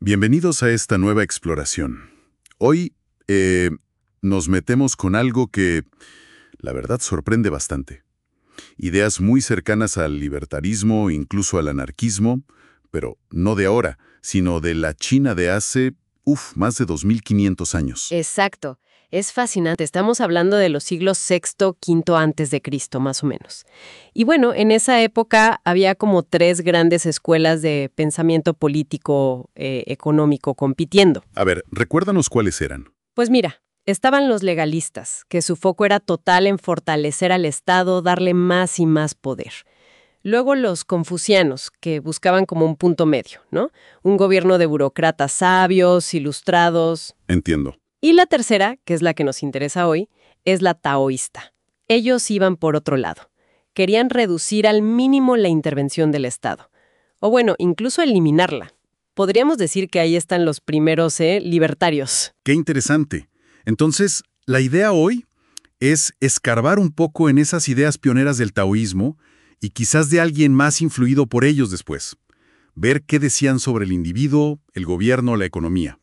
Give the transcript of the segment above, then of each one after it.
Bienvenidos a esta nueva exploración. Hoy nos metemos con algo que, la verdad, sorprende bastante. Ideas muy cercanas al libertarismo, incluso al anarquismo, pero no de ahora, sino de la China de hace, más de 2500 años. Exacto. Es fascinante. Estamos hablando de los siglos sexto, quinto antes de Cristo, más o menos. Y bueno, en esa época había como tres grandes escuelas de pensamiento político, económico compitiendo. A ver, recuérdanos cuáles eran. Pues mira, estaban los legalistas, que su foco era total en fortalecer al Estado, darle más y más poder. Luego los confucianos, que buscaban como un punto medio, ¿no? Un gobierno de burócratas sabios, ilustrados. Entiendo. Y la tercera, que es la que nos interesa hoy, es la taoísta. Ellos iban por otro lado. Querían reducir al mínimo la intervención del Estado. O bueno, incluso eliminarla. Podríamos decir que ahí están los primeros libertarios. Qué interesante. Entonces, la idea hoy es escarbar un poco en esas ideas pioneras del taoísmo y quizás de alguien más influido por ellos después. Ver qué decían sobre el individuo, el gobierno, la economía.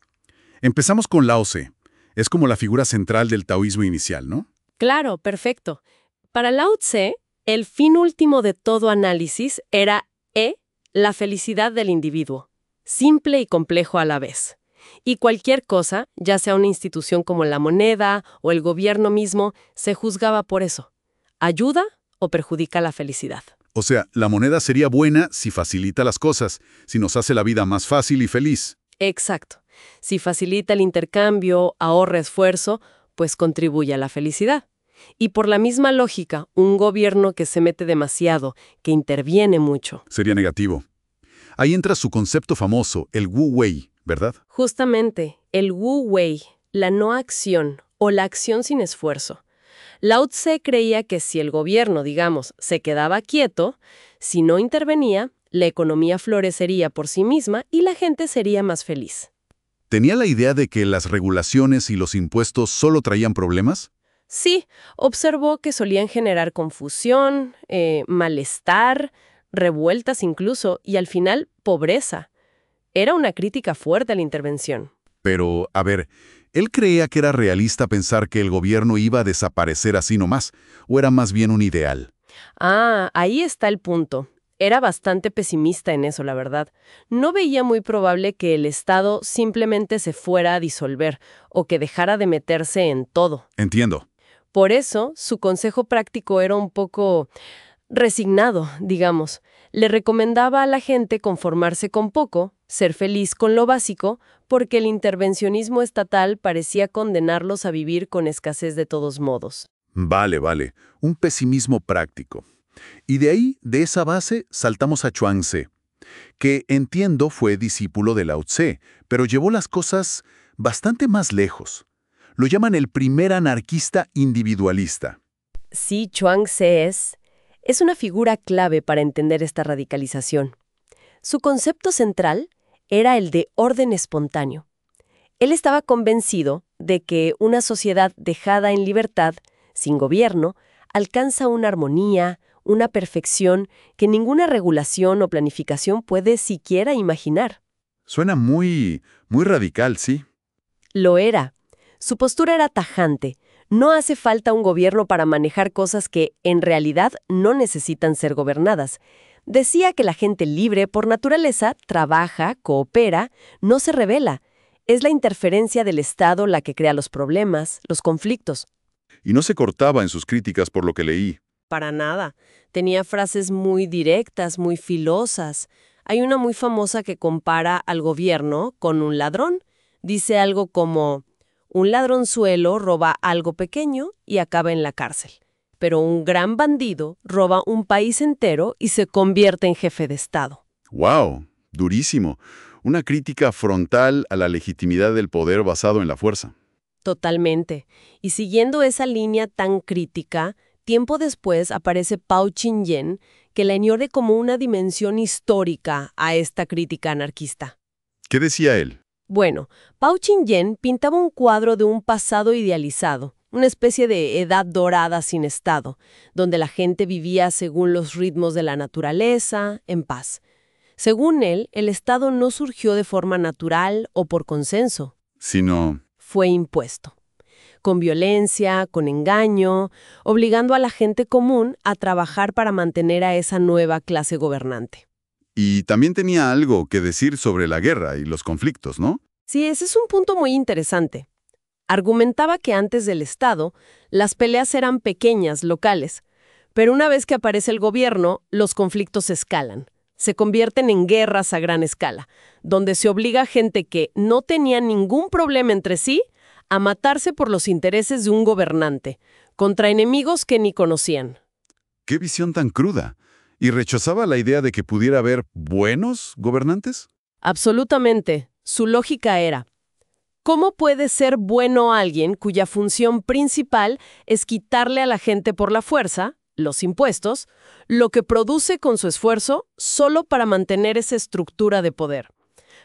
Empezamos con Lao Tse. Es como la figura central del taoísmo inicial, ¿no? Claro, perfecto. Para Lao Tse, el fin último de todo análisis era la felicidad del individuo, simple y complejo a la vez. Y cualquier cosa, ya sea una institución como la moneda o el gobierno mismo, se juzgaba por eso. ¿Ayuda o perjudica la felicidad? O sea, la moneda sería buena si facilita las cosas, si nos hace la vida más fácil y feliz. Exacto. Si facilita el intercambio, ahorra esfuerzo, pues contribuye a la felicidad. Y por la misma lógica, un gobierno que se mete demasiado, que interviene mucho. Sería negativo. Ahí entra su concepto famoso, el Wu Wei, ¿verdad? Justamente, el Wu Wei, la no acción o la acción sin esfuerzo. Lao Tse creía que si el gobierno, digamos, se quedaba quieto, si no intervenía, la economía florecería por sí misma y la gente sería más feliz. ¿Tenía la idea de que las regulaciones y los impuestos solo traían problemas? Sí, observó que solían generar confusión, malestar, revueltas incluso, y al final, pobreza. Era una crítica fuerte a la intervención. Pero, a ver, ¿él creía que era realista pensar que el gobierno iba a desaparecer así nomás? ¿O era más bien un ideal? Ahí está el punto. Era bastante pesimista en eso, la verdad. No veía muy probable que el Estado simplemente se fuera a disolver o que dejara de meterse en todo. Entiendo. Por eso, su consejo práctico era un poco resignado, digamos. Le recomendaba a la gente conformarse con poco, ser feliz con lo básico, porque el intervencionismo estatal parecía condenarlos a vivir con escasez de todos modos. Vale. Un pesimismo práctico. Y de ahí, de esa base, saltamos a Chuang Tze, que entiendo fue discípulo de Lao Tse, pero llevó las cosas bastante más lejos. Lo llaman el primer anarquista individualista. Sí, Chuang Tze es una figura clave para entender esta radicalización. Su concepto central era el de orden espontáneo. Él estaba convencido de que una sociedad dejada en libertad, sin gobierno, alcanza una armonía, una perfección que ninguna regulación o planificación puede siquiera imaginar. Suena muy radical, ¿sí? Lo era. Su postura era tajante. No hace falta un gobierno para manejar cosas que, en realidad, no necesitan ser gobernadas. Decía que la gente libre, por naturaleza, trabaja, coopera, no se rebela. Es la interferencia del Estado la que crea los problemas, los conflictos. Y no se cortaba en sus críticas por lo que leí. Para nada. Tenía frases muy directas, muy filosas. Hay una muy famosa que compara al gobierno con un ladrón. Dice algo como: un ladronzuelo roba algo pequeño y acaba en la cárcel. Pero un gran bandido roba un país entero y se convierte en jefe de Estado. ¡Wow! Durísimo. Una crítica frontal a la legitimidad del poder basado en la fuerza. Totalmente. Y siguiendo esa línea tan crítica, tiempo después aparece Pao Ching-yen, que le añade como una dimensión histórica a esta crítica anarquista. ¿Qué decía él? Bueno, Pao Ching-yen pintaba un cuadro de un pasado idealizado, una especie de edad dorada sin Estado, donde la gente vivía según los ritmos de la naturaleza, en paz. Según él, el Estado no surgió de forma natural o por consenso. Sino, Fue impuesto. Con violencia, con engaño, obligando a la gente común a trabajar para mantener a esa nueva clase gobernante. y también tenía algo que decir sobre la guerra y los conflictos, ¿no? Sí, ese es un punto muy interesante. Argumentaba que antes del Estado, las peleas eran pequeñas, locales, pero una vez que aparece el gobierno, los conflictos escalan. Se convierten en guerras a gran escala, donde se obliga a gente que no tenía ningún problema entre sí a matarse por los intereses de un gobernante, contra enemigos que ni conocían. ¡Qué visión tan cruda! ¿Y rechazaba la idea de que pudiera haber buenos gobernantes? Absolutamente. Su lógica era: ¿cómo puede ser bueno alguien cuya función principal es quitarle a la gente por la fuerza, los impuestos, lo que produce con su esfuerzo solo para mantener esa estructura de poder?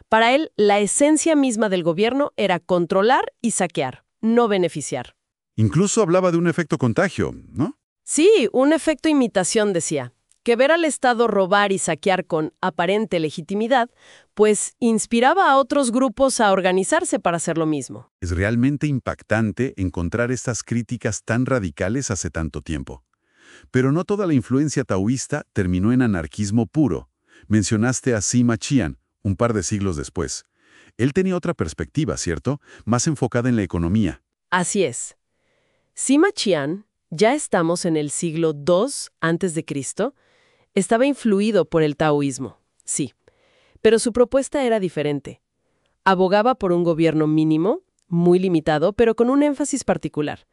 Para él, la esencia misma del gobierno era controlar y saquear, no beneficiar. Incluso hablaba de un efecto contagio, ¿no? Sí, un efecto imitación, decía, que ver al Estado robar y saquear con aparente legitimidad, pues inspiraba a otros grupos a organizarse para hacer lo mismo. Es realmente impactante encontrar estas críticas tan radicales hace tanto tiempo. Pero no toda la influencia taoísta terminó en anarquismo puro. Mencionaste a Sima Qian, un par de siglos después. Él tenía otra perspectiva, ¿cierto? Más enfocada en la economía. Así es. Sima Qian, ya estamos en el siglo II a.C., estaba influido por el taoísmo, sí. Pero su propuesta era diferente. Abogaba por un gobierno mínimo, muy limitado, pero con un énfasis particular: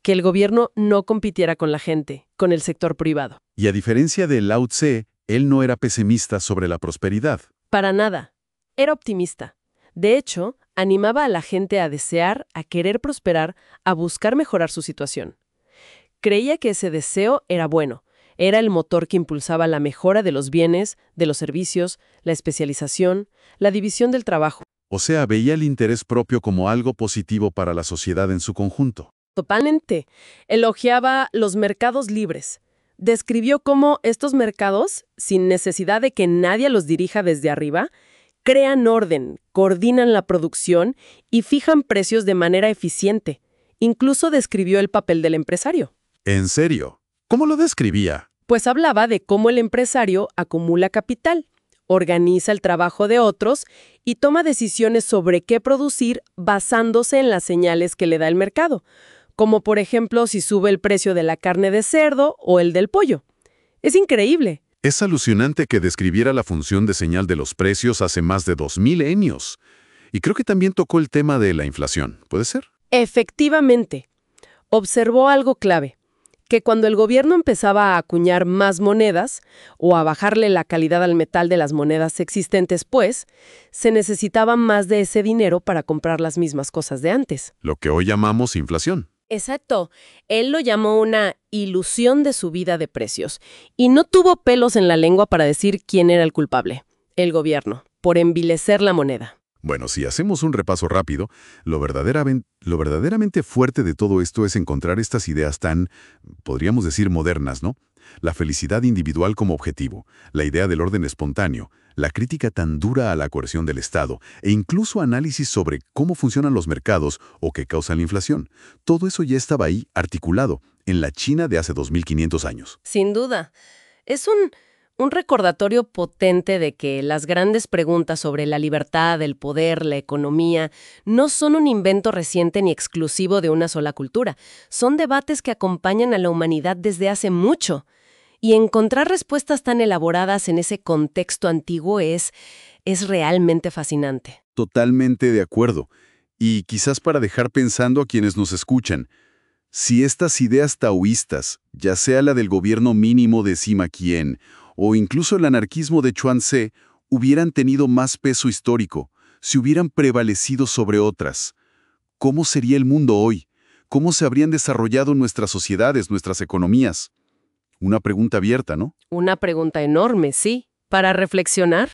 que el gobierno no compitiera con la gente, con el sector privado. Y a diferencia de Lao Tse, él no era pesimista sobre la prosperidad. Para nada. Era optimista. De hecho, animaba a la gente a desear, a querer prosperar, a buscar mejorar su situación. Creía que ese deseo era bueno. Era el motor que impulsaba la mejora de los bienes, de los servicios, la especialización, la división del trabajo. O sea, veía el interés propio como algo positivo para la sociedad en su conjunto. Totalmente. Elogiaba los mercados libres. Describió cómo estos mercados, sin necesidad de que nadie los dirija desde arriba, crean orden, coordinan la producción y fijan precios de manera eficiente. Incluso describió el papel del empresario. ¿En serio? ¿Cómo lo describía? Pues hablaba de cómo el empresario acumula capital, organiza el trabajo de otros y toma decisiones sobre qué producir basándose en las señales que le da el mercado, como por ejemplo si sube el precio de la carne de cerdo o el del pollo. Es increíble. Es alucinante que describiera la función de señal de los precios hace más de 2000 años. Y creo que también tocó el tema de la inflación, ¿puede ser? Efectivamente. Observó algo clave: que cuando el gobierno empezaba a acuñar más monedas o a bajarle la calidad al metal de las monedas existentes, pues, se necesitaba más de ese dinero para comprar las mismas cosas de antes. Lo que hoy llamamos inflación. Exacto. Él lo llamó una ilusión de subida de precios. Y no tuvo pelos en la lengua para decir quién era el culpable: el gobierno, por envilecer la moneda. Bueno, si hacemos un repaso rápido, lo verdaderamente fuerte de todo esto es encontrar estas ideas tan, podríamos decir, modernas, ¿no? La felicidad individual como objetivo, la idea del orden espontáneo, la crítica tan dura a la coerción del Estado e incluso análisis sobre cómo funcionan los mercados o qué causan la inflación. Todo eso ya estaba ahí, articulado, en la China de hace 2500 años. Sin duda. Es un recordatorio potente de que las grandes preguntas sobre la libertad, el poder, la economía, no son un invento reciente ni exclusivo de una sola cultura. Son debates que acompañan a la humanidad desde hace mucho. Y encontrar respuestas tan elaboradas en ese contexto antiguo es realmente fascinante. Totalmente de acuerdo. Y quizás para dejar pensando a quienes nos escuchan, si estas ideas taoístas, ya sea la del gobierno mínimo de Sima Qian o incluso el anarquismo de Chuang Tze, hubieran tenido más peso histórico, si hubieran prevalecido sobre otras, ¿cómo sería el mundo hoy? ¿Cómo se habrían desarrollado nuestras sociedades, nuestras economías? Una pregunta abierta, ¿no? Una pregunta enorme, sí, para reflexionar.